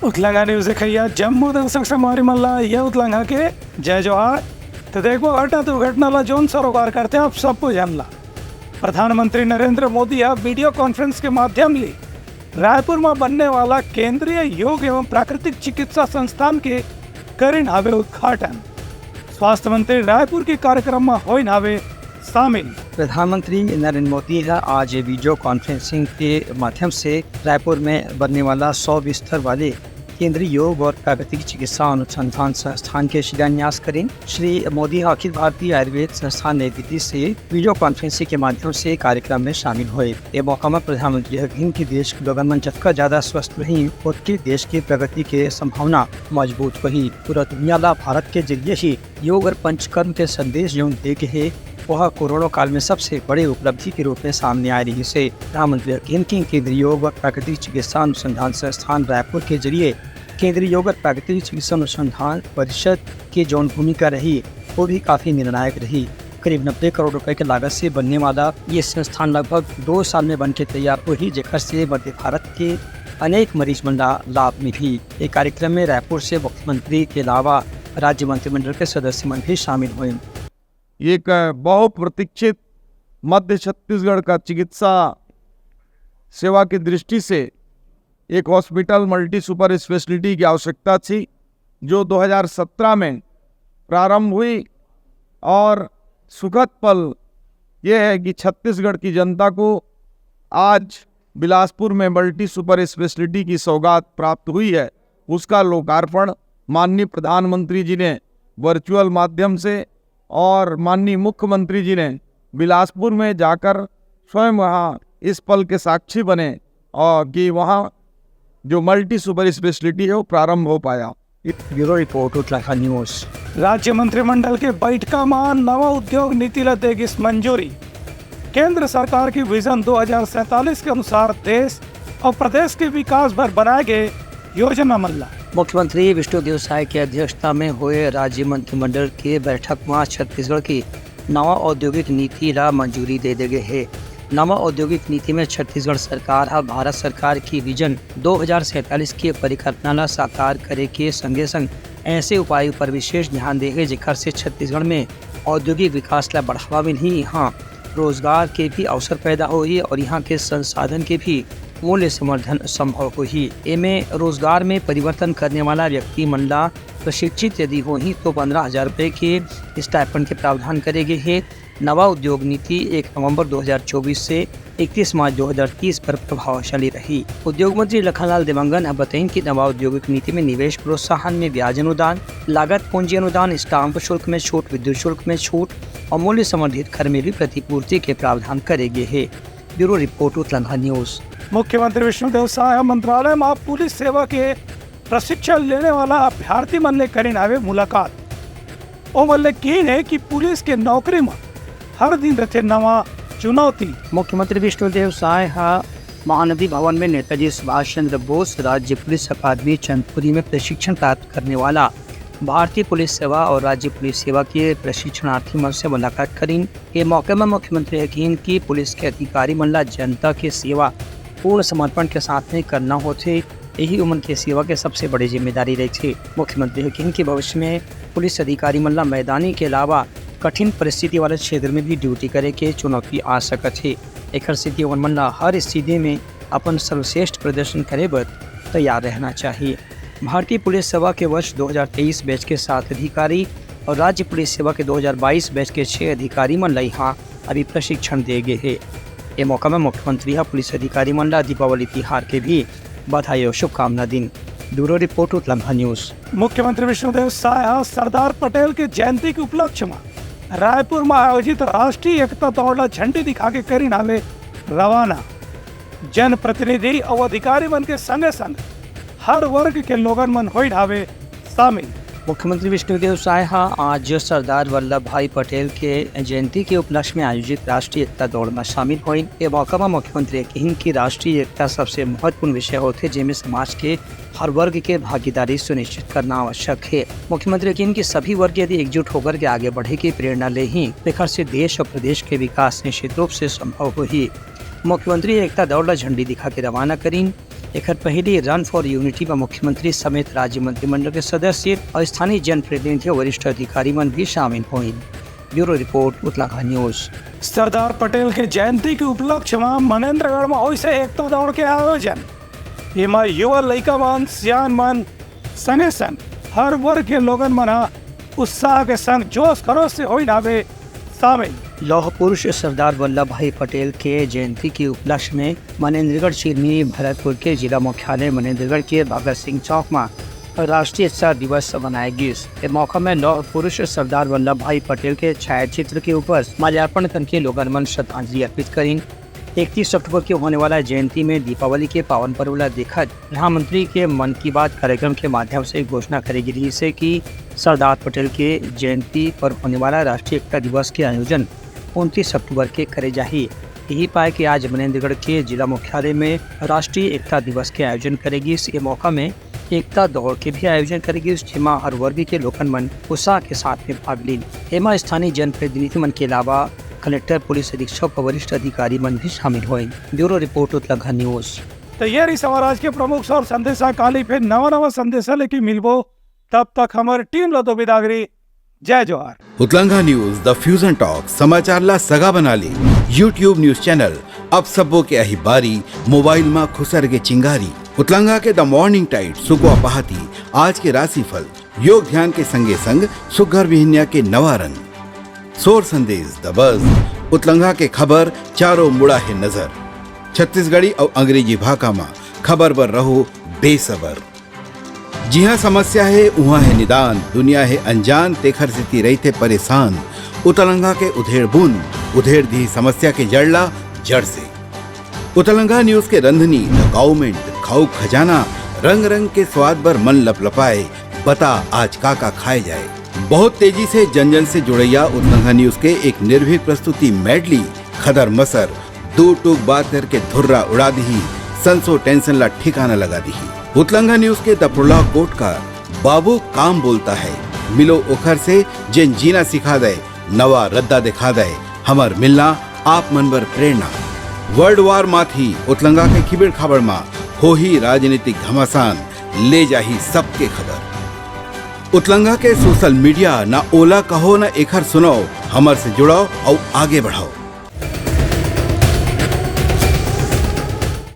उतलंगा news खैया जम्मू दर्शक समारी मल्ला ये उतलंगा के जय जोहार। तो देखो घटना दुर्घटना जोन सरोकार करते आप सबको जानला। प्रधानमंत्री नरेंद्र मोदी अब वीडियो कॉन्फ्रेंस के माध्यम से रायपुर में बनने वाला केंद्रीय योग एवं प्राकृतिक चिकित्सा संस्थान के करीन हावे उद्घाटन। स्वास्थ्य मंत्री रायपुर के कार्यक्रम में होइन हावे शामिल। प्रधानमंत्री नरेंद्र मोदी का आज वीडियो कॉन्फ्रेंसिंग के माध्यम से रायपुर में बनने वाला 100 बिस्तर वाले केंद्रीय योग और प्राकृतिक चिकित्सा अनुसंधान संस्थान के शिलान्यास करें। श्री मोदी अखिल भारतीय आयुर्वेद संस्थान नई दिल्ली से वीडियो कॉन्फ्रेंसिंग के माध्यम से कार्यक्रम में शामिल हुए। ये मौका में प्रधानमंत्री की देश के लोगन मन जतका ज्यादा स्वस्थ रही उतनी देश की प्रगति के संभावना मजबूत रही। पूरा दुनिया ला भारत के जरिए ही योग और पंचकर्म के संदेश जो दे के है वह कोरोना काल में सबसे बड़े उपलब्धि के रूप में सामने आ रही से। प्रधानमंत्री केंद्रीय योग और प्राकृतिक चिकित्सा अनुसंधान संस्थान रायपुर के जरिए केंद्रीय योग और प्राकृतिक चिकित्सा अनुसंधान परिषद की जौन भूमिका रही वो भी काफी निर्णायक रही। करीब 90 करोड़ रुपए की लागत से बनने वाला ये संस्थान लगभग 2 साल में बन के तैयार हुई, जेकर से मध्य भारत के अनेक मरीज मंडा लाभ मिली। एक कार्यक्रम में रायपुर से मुख्यमंत्री के अलावा राज्य मंत्रिमंडल के सदस्य मन भी शामिल हुए। एक बहुप्रतीक्षित मध्य छत्तीसगढ़ का चिकित्सा सेवा की दृष्टि से एक हॉस्पिटल मल्टी सुपर स्पेशलिटी की आवश्यकता थी, जो 2017 में प्रारंभ हुई। और सुखद पल यह है कि छत्तीसगढ़ की जनता को आज बिलासपुर में मल्टी सुपर स्पेशलिटी की सौगात प्राप्त हुई है। उसका लोकार्पण माननीय प्रधानमंत्री जी ने वर्चुअल माध्यम से और माननीय मुख्यमंत्री जी ने बिलासपुर में जाकर स्वयं वहाँ इस पल के साक्षी बने और कि वहाँ जो मल्टी सुपर स्पेशलिटी है वो प्रारंभ हो पाया। Bureau report Uttarakhand news. राज्य मंत्रिमंडल के बैठका में नवा उद्योग नीति ला देगी मंजूरी। केंद्र सरकार की विजन 2047 के अनुसार देश और प्रदेश के विकास भर बनाए गए योजना मल्ला। मुख्यमंत्री विष्णुदेव साय की अध्यक्षता में हुए राज्य मंत्रिमंडल के बैठक में छत्तीसगढ़ की नवा औद्योगिक नीति ला मंजूरी दे गए है। नवा औद्योगिक नीति में छत्तीसगढ़ सरकार और भारत सरकार की विजन 2047 की परिकल्पना ला साकार करे के संगे संग ऐसे उपायों पर विशेष ध्यान देंगे जेकर से छत्तीसगढ़ में औद्योगिक विकास ला बढ़ावा मिली, यहाँ रोजगार के भी अवसर पैदा हुई और यहाँ के संसाधन के भी मूल्य समर्थन संभव हुई। इनमें रोजगार में परिवर्तन करने वाला व्यक्ति मंडला प्रशिक्षित यदि हो ही तो 15,000 रुपये के स्टाइपेंड के प्रावधान करेंगे है। नवा उद्योग नीति 1 नवंबर 2024 से 31 मार्च 2030 पर प्रभावशाली रही। उद्योग मंत्री लखनलाल देवंगन अब बताएं कि नवा औद्योगिक नीति में निवेश प्रोत्साहन में ब्याज अनुदान, लागत पूंजी अनुदान, स्टाम्प शुल्क में छूट, विद्युत शुल्क में छूट और मूल्य संवर्धित कर में भी प्रतिपूर्ति के प्रावधान करेंगे है। Bureau report Uttarakhand news. मुख्यमंत्री विष्णुदेव साय मंत्रालय में पुलिस सेवा के प्रशिक्षण लेने वाला अभ्यर्थी मन ले करीन आवे मुलाकात। ओ मल्ले की है कि पुलिस के नौकरी में हर दिन रहते नवा चुनौती। मुख्यमंत्री विष्णुदेव साय महानदी भवन में नेताजी सुभाष चंद्र बोस राज्य पुलिस अकादमी चंदपुरी में प्रशिक्षण प्राप्त करने वाला भारतीय पुलिस सेवा और राज्य पुलिस सेवा के प्रशिक्षणार्थी मन से मुलाकात करीन। ये मौके में मुख्यमंत्री यकीन की पुलिस के अधिकारी मन ला जनता के सेवा पूर्ण समर्पण के साथ में करना होते, यही उम्र की सेवा के सबसे बड़ी जिम्मेदारी रही थी। मुख्यमंत्री यकीन की भविष्य में पुलिस अधिकारी मन ला मैदानी के अलावा कठिन परिस्थिति वाले क्षेत्र में भी ड्यूटी करे के चुनौती आ सकत है। एक स्थिति मन ला हर स्थिति में अपन सर्वश्रेष्ठ प्रदर्शन करे बर तैयार रहना चाहिए। भारतीय पुलिस सेवा के वर्ष 2023 बैच के 7 अधिकारी और राज्य पुलिस सेवा के 2022 बैच के 6 अधिकारी मन ला यहाँ अभी प्रशिक्षण दे गए है। ये मौका में मुख्यमंत्री पुलिस अधिकारी मन ला दीपावली तिहार के भी बधाई और शुभकामना दिन। Bureau report Uttarakhand news. मुख्यमंत्री विष्णुदेव साय सरदार पटेल के जयंती के उपलक्ष्य में रायपुर में आयोजित राष्ट्रीय एकता दौड़ झंडी दिखा के करीन आवे रवाना। जन प्रतिनिधि और अधिकारी मन के संगे संग हर वर्ग के लोगन मन होई ढावे शामिल। मुख्यमंत्री विष्णुदेव साय आज सरदार वल्लभ भाई पटेल के जयंती के उपलक्ष्य में आयोजित राष्ट्रीय एकता दौड़ में शामिल हुई। ये मौका में मुख्यमंत्री कहीं की राष्ट्रीय एकता सबसे महत्वपूर्ण विषय होते जिनमें समाज के हर वर्ग के भागीदारी सुनिश्चित करना आवश्यक है। मुख्यमंत्री कहीं की सभी वर्ग यदि एकजुट होकर के आगे बढ़े की प्रेरणा ले ही बेखर से देश और प्रदेश के विकास निश्चित रूप से संभव हुई। मुख्यमंत्री एकता दौड़ झंडी दिखा के रवाना करीन। एकर पहले रन फॉर यूनिटी में मुख्यमंत्री समेत राज्य मंत्रिमंडल के सदस्य और स्थानीय जनप्रतिनिधि वरिष्ठ अधिकारी मन भी शामिल हुए। Bureau report Uttarakhand news. Sardar Patel के जयंती के उपलक्ष्य में मनेन्द्रगढ़ में होइसे एकता दौड़ के आयोजन। एमा युवा लड़का मन, सियान मन संगे संग हर वर्ग के लोगन मना उत्साह के संग जोश खरोश से होई नावे शामिल। लौह पुरुष सरदार वल्लभ भाई पटेल के जयंती के उपलक्ष्य में मनेन्द्रगढ़ चिरनी भरतपुर के जिला मुख्यालय मनेन्द्रगढ़ के भगत सिंह चौक में राष्ट्रीय एकता दिवस मनाया गया। इस मौका में लौह पुरुष सरदार वल्लभ भाई पटेल के छायाचित्र के ऊपर माल्यार्पण करके लोगन मन श्रद्धांजलि अर्पित करें। 31 अक्टूबर के होने वाला जयंती में दीपावली के पावन पर्व ला देखकर प्रधानमंत्री के मन की बात कार्यक्रम के माध्यम से घोषणा करेगी जिससे कि सरदार पटेल के जयंती पर होने वाला राष्ट्रीय एकता दिवस के आयोजन 29 अक्टूबर के करे जाही। यही पाए कि आज मनेन्द्रगढ़ के जिला मुख्यालय में राष्ट्रीय एकता दिवस के आयोजन करेगी। इस मौका में एकता दौड़ के भी आयोजन करेगी जिसमें हर वर्ग के लोगन मन उत्साह के साथ में भाग ली। एमा स्थानीय जनप्रतिनिधि मन के अलावा कलेक्टर, पुलिस अधीक्षक और वरिष्ठ अधिकारी मन भी शामिल हुए। Bureau report Uttarakhand news. तो ये रही आज के प्रमुख और संदेशा। काली फिर नवा संदेशा लेके मिलबो, तब तक हमारी टीम लो तो विदागरी। जय जोहार। Uttarakhand news the fusion talk समाचार ला सगा बना ली। यूट्यूब न्यूज चैनल अब सबो के अही बारी मोबाइल में खुसर के चिंगारी। उत्तराखंड के द मॉर्निंग टाइड सुगवा पहाती आज के राशिफल योग ध्यान के संगे संग सुघर विहिन्या के नवा रंग सोर संदेश द बज उत्तराखंड के खबर चारों मुड़ा है नजर। छत्तीसगढ़ी और अंग्रेजी भाषा में खबर पर रहो बेसबर। जी हाँ, समस्या है वहाँ है निदान। दुनिया है अनजान तेखर से रही थे परेशान। उत्तराखंड के उधेड़ बुन उधेड़ दी समस्या के जड़ला जड़ से। उत्तराखंड न्यूज के रंधनी द गवर्नमेंट खाऊ खजाना रंग रंग के स्वाद पर मन लपलपाए। बता आज का खाए जाए। बहुत तेजी से जन जन से जुड़ैया उत्तराखंड न्यूज के एक निर्भीक प्रस्तुति मेडली खदर मसर दो टूक बात करके धुर्रा उड़ा दी। संसो टेंशन ला ठिकाना लगा दी। उत्तराखंड न्यूज के द प्रोलॉग कोट का बाबू काम बोलता है। मिलो ओखर से जिन जीना सिखा दे, नवा रद्दा दिखा दे। हमार मिलना आप मन बर प्रेरणा। वर्ल्ड वार माथी उत्तराखंड के खिबड़ खाबड़ मा हो ही राजनीतिक घमासान ले जाही सबके खबर। उत्तराखंड के सोशल मीडिया ना ओला कहो ना एखर सुनाओ। हमर से जुड़ाओ और आगे बढ़ाओ।